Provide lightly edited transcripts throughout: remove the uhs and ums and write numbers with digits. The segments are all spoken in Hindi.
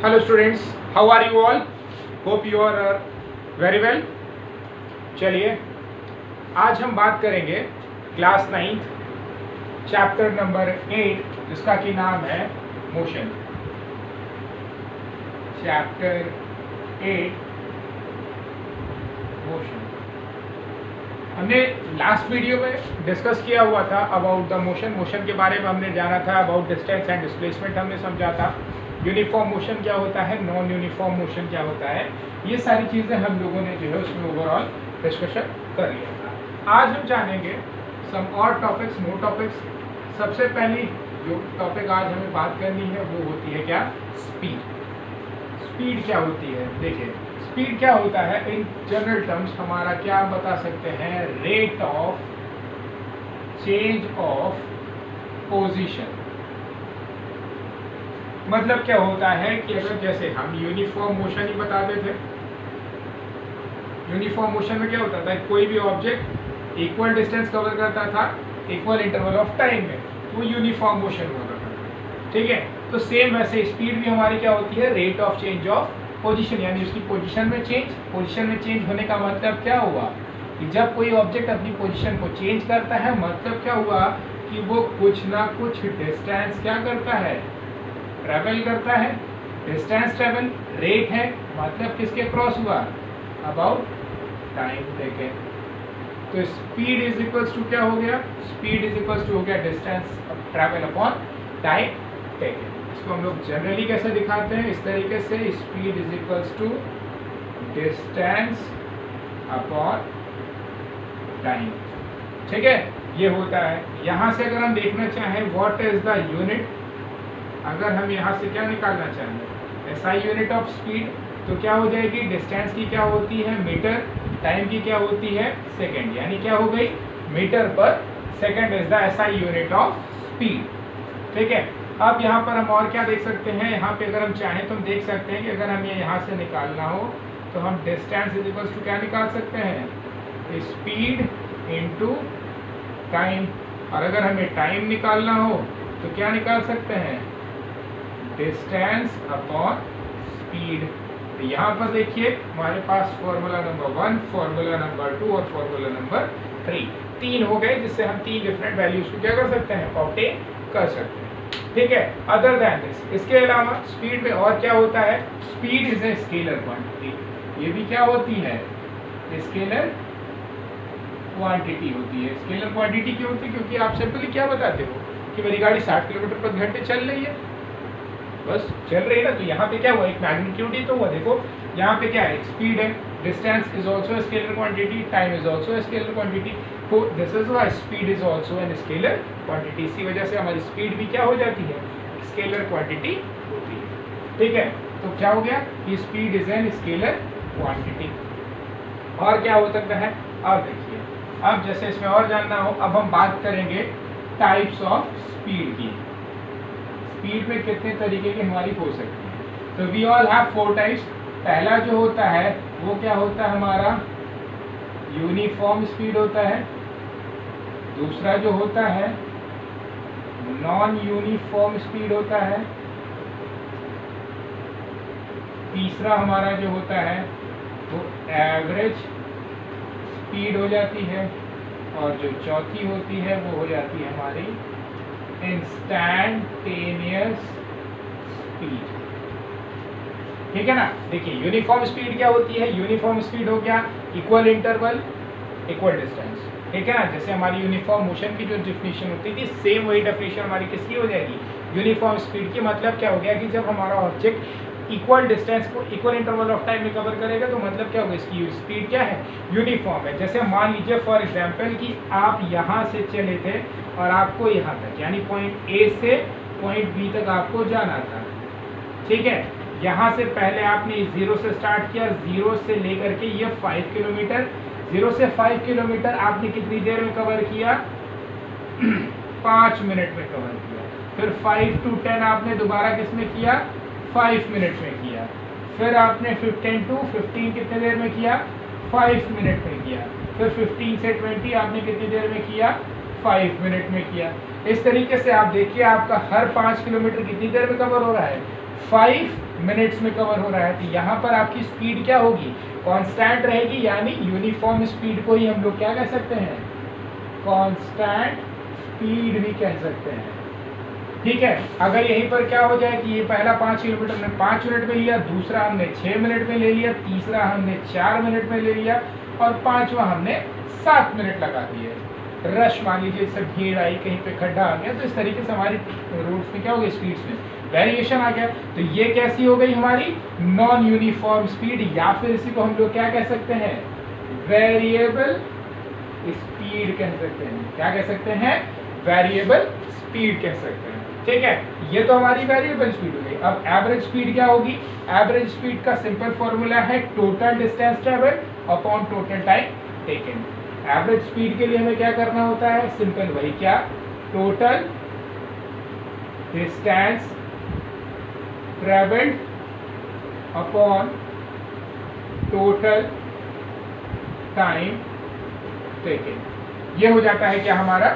Hello students, how are you all? Hope you are very well. चलिए आज हम बात करेंगे क्लास 9th चैप्टर नंबर 8 जिसका कि नाम है मोशन। Chapter 8 motion. हमने लास्ट वीडियो में डिस्कस किया हुआ था अबाउट द मोशन। मोशन के बारे में हमने जाना था, अबाउट डिस्टेंस एंड डिस्प्लेसमेंट हमने समझा था, यूनिफॉर्म मोशन क्या होता है, नॉन यूनिफॉर्म मोशन क्या होता है, ये सारी चीज़ें हम लोगों ने जो है उसमें ओवरऑल डिस्कशन कर लिया था। आज हम जानेंगे सम और टॉपिक्स, मोर टॉपिक्स। सबसे पहली जो टॉपिक आज हमें बात करनी है वो होती है क्या, स्पीड। स्पीड क्या होती है? देखिए स्पीड क्या होता है इन जनरल टर्म्स, हमारा क्या बता सकते हैं, rate of change of position. मतलब क्या होता है कि अगर जैसे हम यूनिफॉर्म मोशन ही बताते थे, यूनिफॉर्म मोशन में क्या होता था, कोई भी ऑब्जेक्ट इक्वल डिस्टेंस कवर करता था इक्वल इंटरवल ऑफ टाइम में, वो यूनिफॉर्म मोशन होता था। ठीक है, तो सेम वैसे स्पीड भी हमारी क्या होती है, rate of change of position, यानी उसकी पोजीशन में चेंज। पोजीशन में चेंज होने का मतलब क्या हुआ कि जब कोई ऑब्जेक्ट अपनी पोजीशन को चेंज करता है, मतलब क्या हुआ कि वो कुछ ना कुछ डिस्टेंस क्या करता है, ट्रैवल करता है। डिस्टेंस ट्रैवल रेट है, मतलब किसके क्रॉस हुआ, अबाउट टाइम टेकन। तो स्पीड इज इक्वल्स टू क्या हो गया, स्पीड इज इक्वल्स टू हो गया distance travel upon time taken. इसको हम लोग जनरली कैसे दिखाते हैं, इस तरीके से, speed is equals to distance upon time. ठीक है, ये होता है। यहाँ से अगर हम देखना चाहें व्हाट इज द यूनिट, अगर हम यहाँ से क्या निकालना चाहें, एसआई यूनिट ऑफ स्पीड, तो क्या हो जाएगी, डिस्टेंस की क्या होती है मीटर, टाइम की क्या होती है सेकंड, यानी क्या हो गई, मीटर पर second is the SI unit of speed. ठीक है, अब यहाँ पर हम और क्या देख सकते हैं, यहाँ पे अगर हम चाहें तो हम देख सकते हैं कि अगर हमें यहाँ से निकालना हो तो हम डिस्टेंस इज इक्वल्स टू क्या निकाल सकते हैं, स्पीड इनटू टाइम। और अगर हमें टाइम निकालना हो तो क्या निकाल सकते हैं, डिस्टेंस अपॉन स्पीड। तो यहाँ पर देखिए हमारे पास फॉर्मूला नंबर 1, फॉर्मूला नंबर 2 और फॉर्मूला नंबर 3, तीन हो गए, जिससे हम तीन डिफरेंट वैल्यूज को क्या कर सकते हैं, ऑब्टेन कर सकते हैं। ठीक है, अदर देन दिस, इसके अलावा स्पीड में और क्या होता है, speed is a scalar quantity. ये भी क्या होती है, स्केलर क्वांटिटी होती है। स्केलर क्वांटिटी क्यों होती है, क्योंकि आप सिंपली क्या बताते हो कि मेरी गाड़ी 60 किलोमीटर पर घंटे चल रही है, बस चल रही है ना। तो यहाँ पे क्या हुआ, एक मैग्नीट्यूड ही तो हुआ। देखो यहाँ पे क्या है, स्पीड है, distance is also a scalar quantity, time is also a scalar quantity. तो this is why speed is also an scalar quantity. इसी वजह से हमारी स्पीड भी क्या हो जाती है, स्केलर क्वांटिटी होती है। ठीक है, तो क्या हो गया कि speed is an scalar quantity. और क्या हो सकता है, अब देखिए, अब जैसे इसमें और जानना हो, अब हम बात करेंगे टाइप्स ऑफ स्पीड की। स्पीड में कितने तरीके की हमारी हो सकती है, तो वी ऑल हैव 4 टाइप्स। पहला जो होता है वो क्या होता है, हमारा यूनिफॉर्म स्पीड होता है। दूसरा जो होता है नॉन यूनिफॉर्म स्पीड होता है। तीसरा हमारा जो होता है वो एवरेज स्पीड हो जाती है। और जो चौथी होती है वो हो जाती है हमारी इंस्टैंटेनियस स्पीड। ठीक है ना। देखिए यूनिफॉर्म स्पीड क्या होती है, यूनिफॉर्म स्पीड हो गया इक्वल इंटरवल इक्वल डिस्टेंस। ठीक है ना, जैसे हमारी यूनिफॉर्म मोशन की जो डेफिनेशन होती थी, सेम वही डेफिनेशन हमारी किसकी हो जाएगी, यूनिफॉर्म स्पीड की। मतलब क्या हो गया कि जब हमारा ऑब्जेक्ट इक्वल डिस्टेंस को इक्वल इंटरवल ऑफ टाइम में कवर करेगा, तो मतलब क्या होगा, इसकी स्पीड क्या है, यूनिफॉर्म है। जैसे मान लीजिए फॉर एग्जांपल कि आप यहाँ से चले थे और आपको यहाँ तक, यानी पॉइंट ए से पॉइंट बी तक आपको जाना था। ठीक है, यहाँ से पहले आपने 0 से स्टार्ट किया, 0 से लेकर के ये 5 किलोमीटर, 0 से 5 किलोमीटर आपने कितनी देर में कवर किया, 5 मिनट में कवर किया। फिर 5 to 10 आपने दोबारा किस में किया, 5 मिनट में किया। फिर आपने 15 to 15 कितने देर में किया, 5 मिनट में किया। फिर 15 से 20 आपने कितनी देर में किया, 5 मिनट में किया। इस तरीके से आप देखिए आपका हर 5 किलोमीटर कितनी देर में कवर हो रहा है, 5 मिनट्स में कवर हो रहा है। तो यहाँ पर आपकी स्पीड क्या होगी, कांस्टेंट रहेगी, यानी यूनिफॉर्म स्पीड को ही हम लोग क्या कह सकते हैं, कांस्टेंट स्पीड भी कह सकते हैं। ठीक है, अगर यहीं पर क्या हो जाए कि ये पहला 5 किलोमीटर में 5 मिनट में लिया, दूसरा हमने 6 मिनट में ले लिया, तीसरा हमने 4 मिनट में ले लिया और पांचवा हमने 7 मिनट लगा दिए। रश मान लीजिए सब भीड़ आई, कहीं पे खड्डा आ गया, तो इस तरीके से हमारी रोड्स में क्या हो गया, स्पीड्स में वेरिएशन आ गया। तो ये कैसी हो गई हमारी नॉन यूनिफॉर्म स्पीड, या फिर इसी को हम लोग क्या कह सकते हैं, वेरिएबल स्पीड कह सकते हैं। क्या कह सकते हैं, वेरिएबल स्पीड कह सकते हैं। ठीक है, ये तो हमारी वेरिएबल स्पीड हो गई। अब एवरेज स्पीड क्या होगी, एवरेज स्पीड का सिंपल फॉर्मूला है total distance travel upon total time taken. Average speed के लिए हमें क्या करना होता है, सिंपल वही क्या, total distance travelled upon total time taken, ये हो जाता है क्या हमारा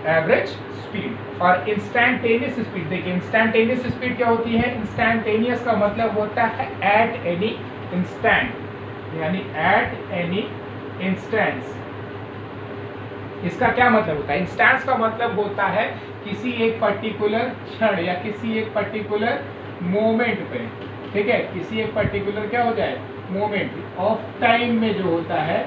एवरेज स्पीड। और इंस्टैंटेनियस स्पीड, देखिए इंस्टैंटेनियस स्पीड क्या होती है, इंस्टैंटेनियस का मतलब होता है एट एनी इंस्टेंट, यानी एट एनी इंस्टेंस। इसका क्या मतलब होता है, इंस्टेंस का मतलब होता है किसी एक पर्टिकुलर क्षण या किसी एक पर्टिकुलर मोमेंट पे, ठीक है, किसी एक पर्टिकुलर क्या हो जाए मोमेंट ऑफ टाइम में जो होता है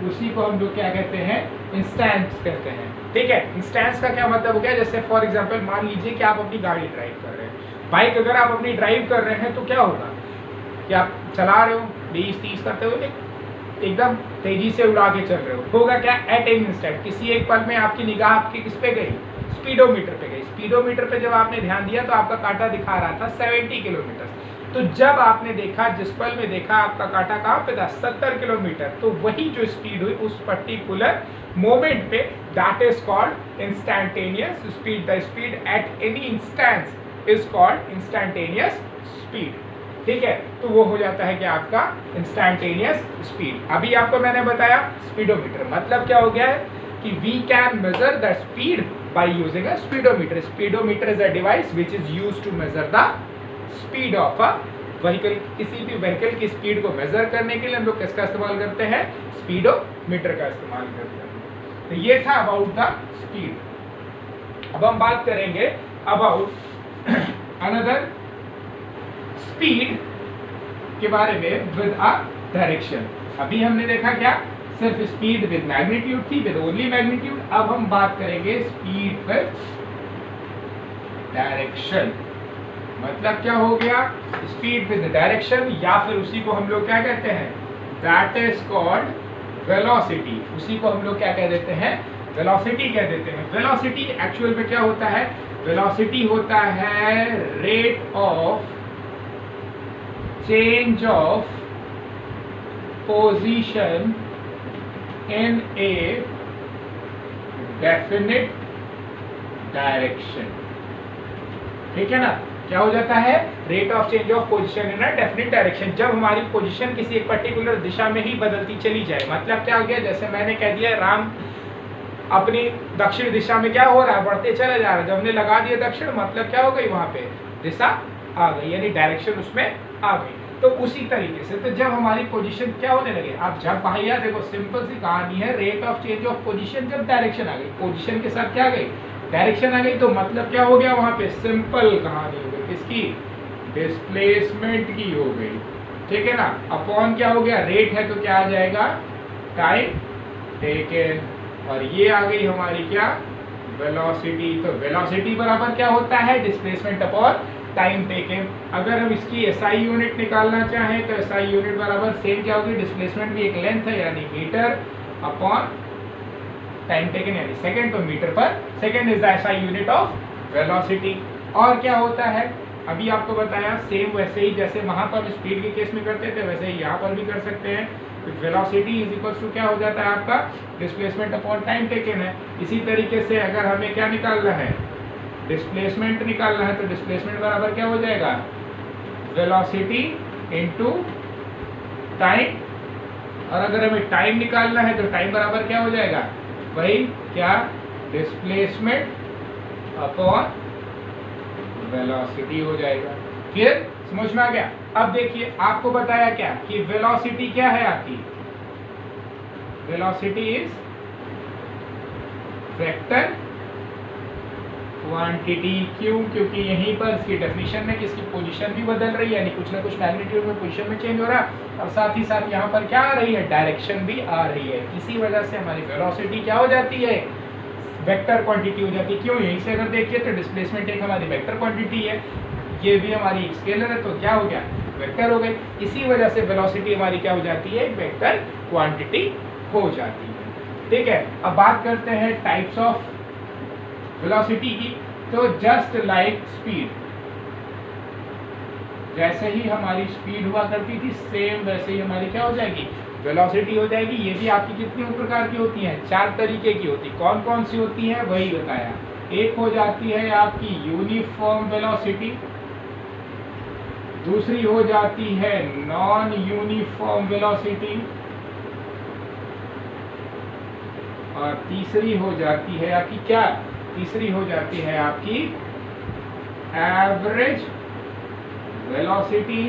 उसी को हम लोग क्या कहते हैं, इंस्टेंस कहते हैं। ठीक है, इंस्टेंस का क्या मतलब हो गया, जैसे फॉर एग्जांपल मान लीजिए कि आप अपनी गाड़ी ड्राइव कर रहे हैं, बाइक अगर आप अपनी ड्राइव कर रहे हैं तो क्या होगा कि आप चला रहे हो 20-30 करते हुए एकदम तेजी से उड़ा के चल रहे हो, होगा क्या एट एन इंस्टेंट, किसी एक पल में आपकी निगाह आपकी किस पे गई, स्पीडोमीटर पे गई। स्पीडोमीटर पे जब आपने ध्यान दिया तो आपका कांटा दिखा रहा था 70 किलोमीटर, तो जब आपने देखा, जिस पल में देखा आपका कांटा कहाँ पे था 70 किलोमीटर, तो वही जो स्पीड हुई उस पर्टिकुलर मोमेंट पे, that is called instantaneous speed. The speed at any instance is called instantaneous speed. ठीक है, तो वो हो जाता है कि आपका इंस्टैंटेनियस स्पीड। अभी आपको मैंने बताया स्पीडोमीटर मतलब क्या हो गया है कि we can measure the speed by using a speedometer. Speedometer is a device which is used to measure the speed of a vehicle. किसी भी व्हीकल की स्पीड को मेजर करने के लिए हम लोग किसका इस्तेमाल करते हैं, स्पीडोमीटर का इस्तेमाल करते हैं। तो ये था अबाउट द स्पीड। अब हम बात करेंगे अबाउट अनदर स्पीड के बारे में विद अ डायरेक्शन। अभी हमने देखा क्या, सिर्फ स्पीड विद मैग्नीट्यूड थी, विद ओनली मैग्नीट्यूड। अब हम बात करेंगे स्पीड विद डायरेक्शन। मतलब क्या हो गया, स्पीड विद डायरेक्शन, या फिर उसी को हम लोग क्या कहते हैं, दैट इज कॉल्ड वेलोसिटी। उसी को हम लोग क्या कह देते हैं, वेलोसिटी कह देते हैं। वेलोसिटी एक्चुअल में क्या होता है, वेलोसिटी होता है rate of change of position in A definite direction. ठीक है ना, क्या हो जाता है, rate of change of position in a definite direction. जब हमारी पोजीशन किसी एक पर्टिकुलर दिशा में ही बदलती चली जाए, मतलब क्या हो गया, जैसे मैंने कह दिया राम अपनी दक्षिण दिशा में क्या हो रहा है, बढ़ते चला जा रहा है। जब हमने लगा दिया दक्षिण, मतलब क्या हो गई, वहां पे दिशा आ गई, यानी डायरेक्शन उसमें आ गई। तो उसी तरीके से तो जब हमारी पोजीशन क्या होने लगे, अब जब भैया देखो सिंपल सी कहानी है, rate of change of position, जब डायरेक्शन आ गई, पोजीशन के साथ क्या आ गई, डायरेक्शन आ गई, तो मतलब क्या हो गया, वहां पे सिंपल कहानी हो गई, किसकी, डिस्प्लेसमेंट की हो गई। ठीक है ना, अपॉन क्या हो गया, रेट है तो क्या आ जाएगा, टाइम टेकन, और ये आ गई हमारी क्या, वेलोसिटी। तो वेलोसिटी बराबर क्या होता है, डिस्प्लेसमेंट अपॉन टाइम टेकन। अगर हम इसकी एसआई यूनिट निकालना चाहें तो एसआई यूनिट बराबर सेम क्या होगी, डिस्प्लेसमेंट भी एक लेंथ है यानी मीटर अपॉन टाइम टेकन यानी सेकंड, तो मीटर पर second is the SI unit of velocity. और क्या होता है, अभी आपको बताया सेम वैसे ही जैसे वहां पर स्पीड के केस में करते थे, वैसे ही यहाँ पर भी कर सकते हैं। वेलोसिटी इज इक्वल टू क्या हो जाता है आपका, डिस्प्लेसमेंट अपॉन टाइम टेकन है। इसी तरीके से अगर हमें क्या निकालना है, डिस्प्लेसमेंट निकालना है, तो डिस्प्लेसमेंट बराबर क्या हो जाएगा, वेलोसिटी इनटू टाइम। और अगर हमें टाइम निकालना है तो टाइम बराबर क्या हो जाएगा, वही क्या, डिस्प्लेसमेंट अपॉन वेलोसिटी हो जाएगा। क्लियर, समझ में आ गया। अब देखिए आपको बताया क्या कि वेलोसिटी क्या है आपकी, वेलोसिटी इज वेक्टर क्वांटिटी। क्यों, क्योंकि यहीं पर इसकी डेफिनेशन में किसकी पोजीशन भी बदल रही है, यानी कुछ ना कुछ मैग्नीट्यूड में पोजीशन में चेंज हो रहा है, और साथ ही साथ यहाँ पर क्या आ रही है, डायरेक्शन भी आ रही है। इसी वजह से हमारी वेलोसिटी क्या हो जाती है, वेक्टर क्वांटिटी हो जाती है। क्यों, यहीं से अगर देखिए तो डिस्प्लेसमेंट एक हमारी वेक्टर क्वांटिटी है, ये भी हमारी एक स्केलर है, तो क्या हो गया, वेक्टर हो गई। इसी वजह से वेलोसिटी हमारी क्या हो जाती है, वेक्टर क्वांटिटी हो जाती है। ठीक है, अब बात करते हैं टाइप्स ऑफ वेलोसिटी की। तो जस्ट लाइक स्पीड, जैसे ही हमारी स्पीड हुआ करती थी सेम वैसे ही हमारी क्या हो जाएगी, वेलोसिटी हो जाएगी। ये भी आपकी कितनी प्रकार की होती हैं, 4 तरीके की होती। कौन कौन सी होती है वही बताया। एक हो जाती है आपकी यूनिफॉर्म वेलोसिटी, दूसरी हो जाती है नॉन यूनिफॉर्म वेलोसिटी, और तीसरी हो जाती है आपकी क्या, तीसरी हो जाती है आपकी एवरेज वेलोसिटी,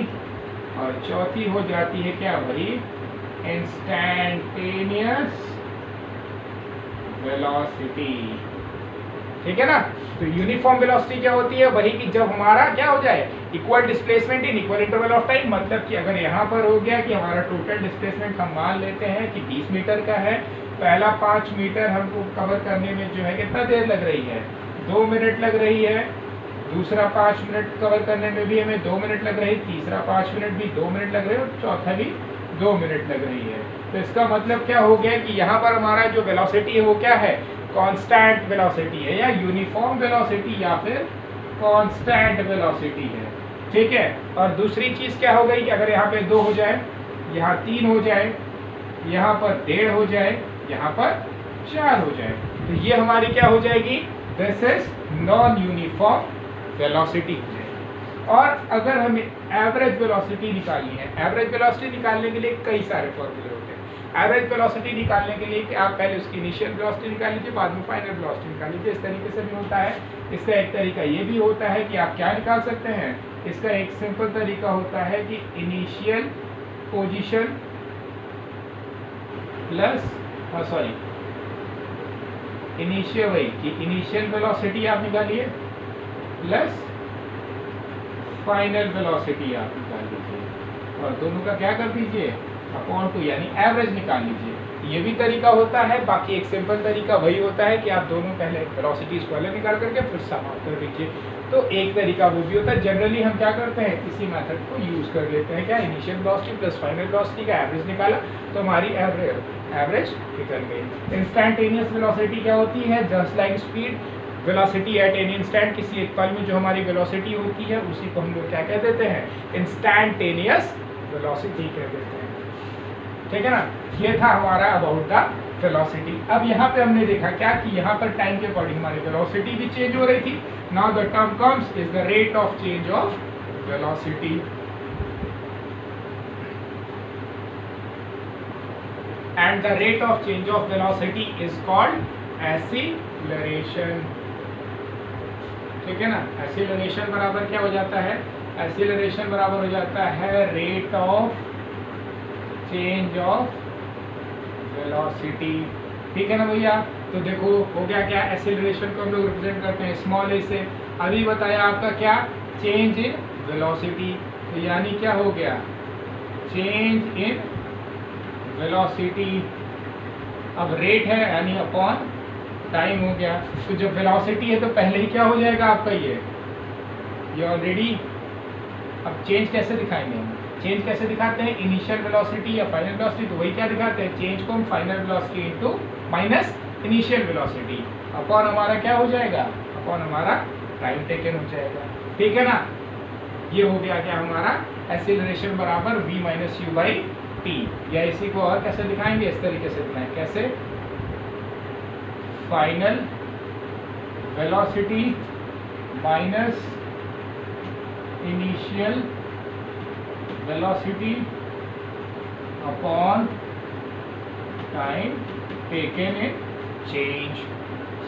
और चौथी हो जाती है क्या, वही इंस्टैंटेनियस वेलोसिटी। ठीक है ना। तो यूनिफॉर्म वेलोसिटी क्या होती है, वही कि जब हमारा क्या हो जाए, equal displacement in equal interval of time. मतलब कि अगर यहाँ पर हो गया कि हमारा टोटल डिस्प्लेसमेंट हम मान लेते हैं कि 20 मीटर का है, पहला 5 मीटर हमको कवर करने में जो है कितना देर लग रही है, 2 मिनट लग रही है। दूसरा 5 मिनट कवर करने में भी हमें 2 मिनट लग रही है, तीसरा 5 मिनट भी 2 मिनट लग रहे हैं, और चौथा भी 2 मिनट लग रही है। तो इसका मतलब क्या हो गया कि यहाँ पर हमारा जो वेलोसिटी है वो क्या है, कांस्टेंट वेलोसिटी है, या यूनिफॉर्म वेलोसिटी, या फिर कांस्टेंट वेलोसिटी है। ठीक है। और दूसरी चीज़ क्या हो गई कि अगर यहाँ पे 2 हो जाए, यहाँ 3 हो जाए, यहाँ पर 1.5 हो जाए, यहाँ पर 4 हो जाए, तो ये हमारी क्या हो जाएगी, this is non uniform velocity हो जाएगी। और अगर हमें एवरेज वेलोसिटी निकालनी है, एवरेज वेलोसिटी निकालने के लिए कई सारे फॉर्मूले होते हैं। एवरेज वेलोसिटी निकालने के लिए कि आप पहले उसकी इनिशियल वेलोसिटी निकाल लीजिए, बाद में फाइनल वेलोसिटी निकाल लीजिए। इस तरीके से भी होता है। इसका एक तरीका ये भी होता है कि आप क्या निकाल सकते हैं, इसका एक सिंपल तरीका होता है कि इनिशियल पोजीशन प्लस इनिशियल वही कि इनिशियल वेलोसिटी आप निकालिए प्लस फाइनल वेलोसिटी आप निकाल लीजिए, और दोनों का क्या कर दीजिए, अपॉन 2, यानी एवरेज निकाल लीजिए। ये भी तरीका होता है। बाकी एक सिंपल तरीका वही होता है कि आप दोनों पहले वेलोसिटीज पहले निकाल करके फिर सम आउट कर दीजिए। तो एक तरीका वो भी होता है। जनरली हम क्या करते हैं, इसी मेथड को यूज़ कर लेते हैं। क्या, initial velocity plus final velocity का एवरेज निकाला तो हमारी एवरेज निकल गई। इंस्टैंटेनियस वेलोसिटी क्या होती है, just like speed, velocity at any instant, किसी एक पल में जो हमारी वेलोसिटी होती है उसी को हम लोग क्या कह देते हैं, इंस्टैंटेनियस वेलोसिटी कह देते हैं। ठीक है ना। ये था हमारा अबाउट द वेलोसिटी। अब यहाँ पे हमने देखा क्या कि यहाँ पर टाइम के अकॉर्डिंग हमारी वेलोसिटी भी चेंज हो रही थी। Now the term comes is the rate of change of velocity. And the rate of change of velocity is called acceleration. ठीक है ना। एक्सीलरेशन बराबर क्या हो जाता है, एक्सीलरेशन बराबर हो जाता है rate of change of velocity. ठीक है ना भैया। तो देखो हो गया क्या, एक्सीलरेशन को हम लोग रिप्रेजेंट करते हैं स्मॉल ए से। अभी बताया आपका क्या, चेंज इन वेलोसिटी, तो यानी क्या हो गया, चेंज इन वेलोसिटी। अब रेट है यानी अपॉन टाइम हो गया। तो जब वेलोसिटी है तो पहले ही क्या हो जाएगा आपका ये ऑलरेडी। अब चेंज कैसे दिखाएंगे हम, चेंज कैसे दिखाते हैं, इनिशियल वेलोसिटी या फाइनल वेलोसिटी, तो वही क्या दिखाते हैं, चेंज को हम final velocity into minus initial velocity upon हमारा क्या हो जाएगा, अपॉन हमारा टाइम टेकन हो जाएगा। ठीक है ना। ये हो गया क्या हमारा एक्सीलरेशन बराबर v minus you by T. या इसी को और कैसे दिखाएंगे, इस तरीके से दिखाएंगे। कैसे, final velocity minus initial velocity upon time taken in change.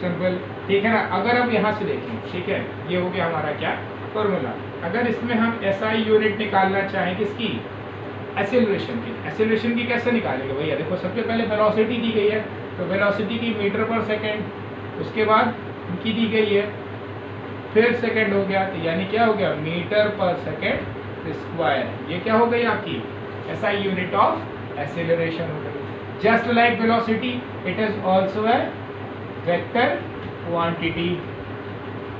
Simple. ठीक है ना। अगर अब यहाँ से देखें, ठीक है, ये हो गया हमारा क्या, फॉर्मूला। अगर इसमें हम SI यूनिट निकालना चाहें किसकी, एक्सेलरेशन की, एक्सेलरेशन की कैसे निकालेंगे भैया, देखो सबसे पहले वेलोसिटी दी गई है तो वेलोसिटी की मीटर पर सेकेंड, उसके बाद की दी गई है फिर सेकेंड हो गया, तो यानी क्या हो गया मीटर पर सेकेंड स्क्वायर। ये क्या हो गई आपकी SI यूनिट ऑफ एक्सेलरेशन हो गई। Just like velocity it is also A vector quantity,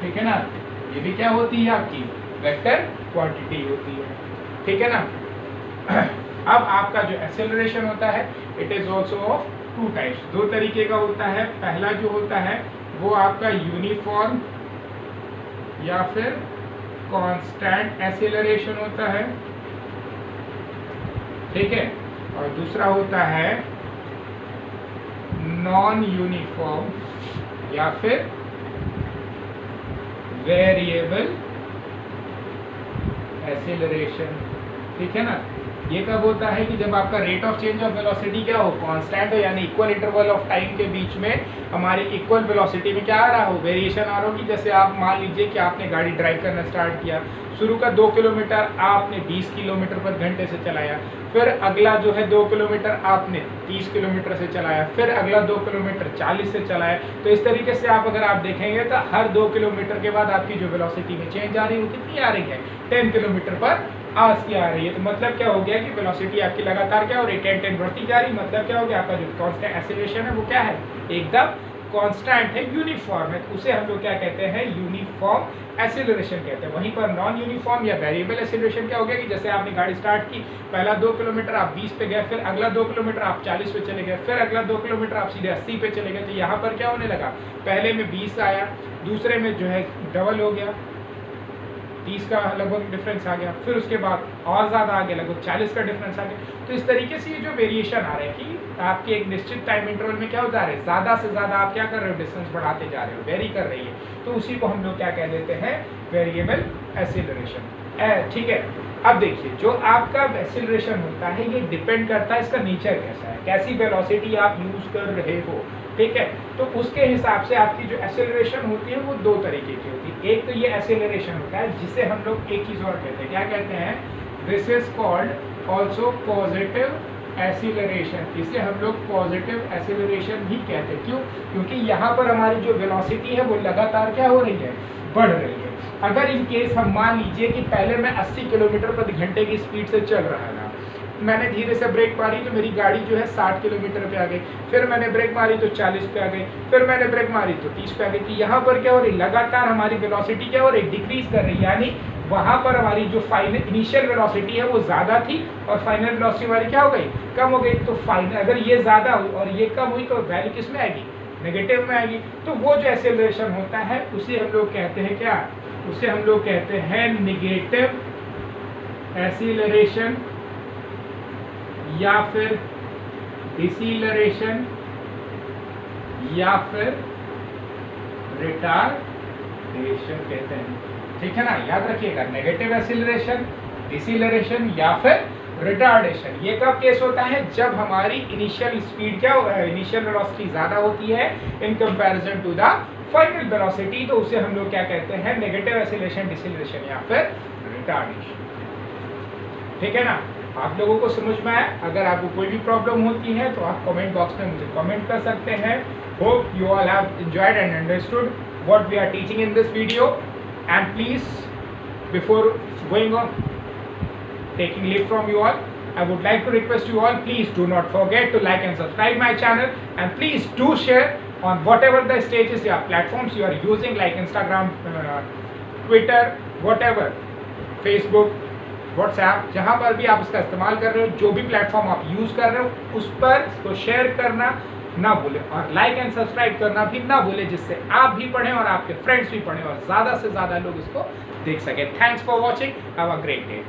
ठीक है ना, ये भी क्या होती है आपकी वेक्टर क्वांटिटी होती है, ठीक है ना। अब आपका जो एक्सेलरेशन होता है it is also of two types, दो तरीके का होता है। पहला जो होता है वो आपका यूनिफॉर्म या फिर कांस्टेंट एक्सेलरेशन होता है, ठीक है, और दूसरा होता है नॉन यूनिफॉर्म या फिर वेरिएबल एक्सेलरेशन, ठीक है ना। ये कब होता है कि जब आपका rate of change of velocity क्या हो, कांस्टेंट हो, यानी इक्वल इंटरवल ऑफ टाइम के बीच में हमारी इक्वल वेलोसिटी में क्या आ रहा हो, वेरिएशन आ रहा हो। कि जैसे आप मान लीजिए कि आपने गाड़ी ड्राइव करना स्टार्ट किया, शुरू का 2 किलोमीटर आपने 20 किलोमीटर पर घंटे से चलाया, फिर अगला जो है 2 किलोमीटर आपने 30 किलोमीटर से चलाया, फिर अगला 2 किलोमीटर 40 से चलाया। तो इस तरीके से आप अगर आप देखेंगे तो हर 2 किलोमीटर के बाद आपकी जो वेलोसिटी में चेंज आ रही है वो कितनी आ रही है, 10 किलोमीटर पर आवर्स की आ रही है। तो मतलब क्या हो गया कि वेलोसिटी आपकी लगातार क्या हो रही है, 10 बढ़ती जा रही। मतलब क्या हो गया, आपका जो कांस्टेंट एक्सेलरेशन है वो क्या है, एकदम कांस्टेंट है, यूनिफॉर्म है, उसे हम लोग क्या कहते हैं, यूनिफॉर्म एक्सेलरेशन कहते हैं। वहीं पर नॉन यूनिफॉर्म या वेरिएबल एक्सेलरेशन क्या हो गया कि जैसे आपने गाड़ी स्टार्ट की, पहला 2 किलोमीटर आप 20 पे गए, फिर अगला 2 किलोमीटर आप 40 पे चले गए, फिर अगला 2 किलोमीटर आप सीधे 80 पे चले गए। तो यहाँ पर क्या होने लगा, पहले में 20 आया, दूसरे में जो है डबल हो गया, 30 का लगभग डिफरेंस आ गया, फिर उसके बाद और ज़्यादा आ गया, लगभग 40 का डिफरेंस आ गया। तो इस तरीके से ये जो वेरिएशन आ रहा है कि आपके एक निश्चित टाइम इंटरवल में क्या होता है, ज़्यादा से ज़्यादा आप क्या कर रहे हो, डिस्टेंस बढ़ाते जा रहे हो, वेरी कर रही है, तो उसी को हम लोग क्या कह देते हैं, वेरिएबल एक्सेलरेशन, ठीक है। अब देखिए जो आपका एक्सेलरेशन होता है ये डिपेंड करता है इसका नेचर कैसा है, कैसी वेलोसिटी आप यूज़ कर रहे हो, ठीक है। तो उसके हिसाब से आपकी जो एक्सेलरेशन होती है वो दो तरीके की होती है। एक तो ये एक्सेलरेशन होता है जिसे हम लोग एक चीज़ और कहते हैं, क्या कहते हैं, this is called also positive acceleration. इसे हम लोग पॉजिटिव एक्सेलरेशन भी कहते हैं। क्यों, क्योंकि यहाँ पर हमारी जो वेलोसिटी है वो लगातार क्या हो रही है, बढ़ रही है। अगर इन केस हम मान लीजिए कि पहले मैं 80 किलोमीटर प्रति घंटे की स्पीड से चल रहा था, मैंने धीरे से ब्रेक मारी तो मेरी गाड़ी जो है 60 किलोमीटर पे आ गई, फिर मैंने ब्रेक मारी तो 40 पे आ गई, फिर मैंने ब्रेक मारी तो 30 पे आ गई। तो यहाँ पर क्या हो रही, लगातार हमारी वेलोसिटी क्या हो रही, डिक्रीज कर रही है। यानी वहाँ पर हमारी जो फाइनल इनिशियल वेलोसिटी है वो ज़्यादा थी और फाइनल वेलोसिटी हमारी क्या हो गई, कम हो गई। तो फाइनल अगर ये ज़्यादा हुई और ये कम हुई तो वैल्यू किस में आएगी, नेगेटिव में आएगी। तो वो जो एक्सेलरेशन होता है उसे हम लोग कहते हैं क्या, उसे हम लोग कहते हैं नेगेटिव एक्सेलरेशन या फिर डिसेलरेशन या फिर रिटार्डेशन कहते हैं, ठीक है ना। याद रखिएगा, नेगेटिव एक्सेलरेशन, डिसेलरेशन या फिर रिटार्डेशन। ये कब केस होता है, जब हमारी इनिशियल स्पीड क्या हो, इनिशियल वेलोसिटी ज़्यादा होती है in comparison to the final velocity. तो उसे हम लोग क्या कहते हैं, नेगेटिव एक्सेलरेशन, डिसेलरेशन या फिर रिटार्डेशन, ठीक है ना। आप लोगों को समझ में आया। अगर आपको कोई भी प्रॉब्लम होती है तो आप कमेंट बॉक्स में मुझे कमेंट कर सकते हैं। Hope you all have enjoyed and understood what we are teaching in this video. And please before going on taking leave from you all, I would like to request you all, please do not forget to like and subscribe my channel, and please do share on whatever the stages या platforms you are using like Instagram, Twitter, whatever, Facebook, WhatsApp, जहाँ पर भी आप इसका इस्तेमाल कर रहे हो, जो भी प्लेटफॉर्म आप यूज़ कर रहे हो उस पर इसको शेयर करना ना भूलें और लाइक एंड सब्सक्राइब करना भी ना भूलें, जिससे आप भी पढ़ें और आपके फ्रेंड्स भी पढ़ें और ज़्यादा से ज़्यादा लोग इसको देख सकें। Thanks for watching, have a great day.